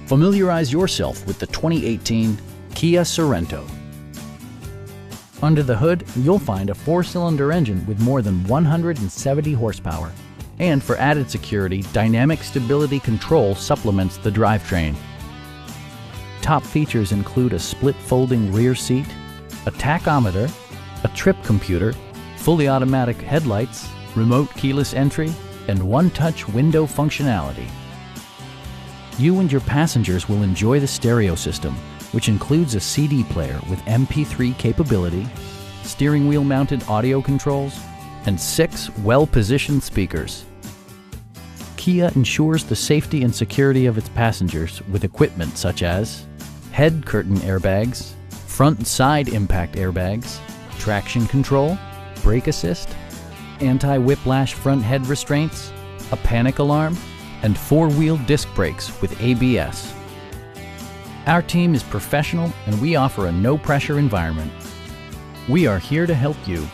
Familiarize yourself with the 2018 Kia Sorento. Under the hood, you'll find a 4-cylinder engine with more than 170 horsepower. And for added security, dynamic stability control supplements the drivetrain. Top features include a split folding rear seat, a tachometer, a trip computer, fully automatic headlights, remote keyless entry, and one-touch window functionality. You and your passengers will enjoy the stereo system, which includes a CD player with MP3 capability, steering wheel mounted audio controls, and 6 well-positioned speakers. Kia ensures the safety and security of its passengers with equipment such as head curtain airbags, front and side impact airbags, traction control, brake assist, anti-whiplash front head restraints, a panic alarm, and 4-wheel disc brakes with ABS. Our team is professional and we offer a no-pressure environment. We are here to help you.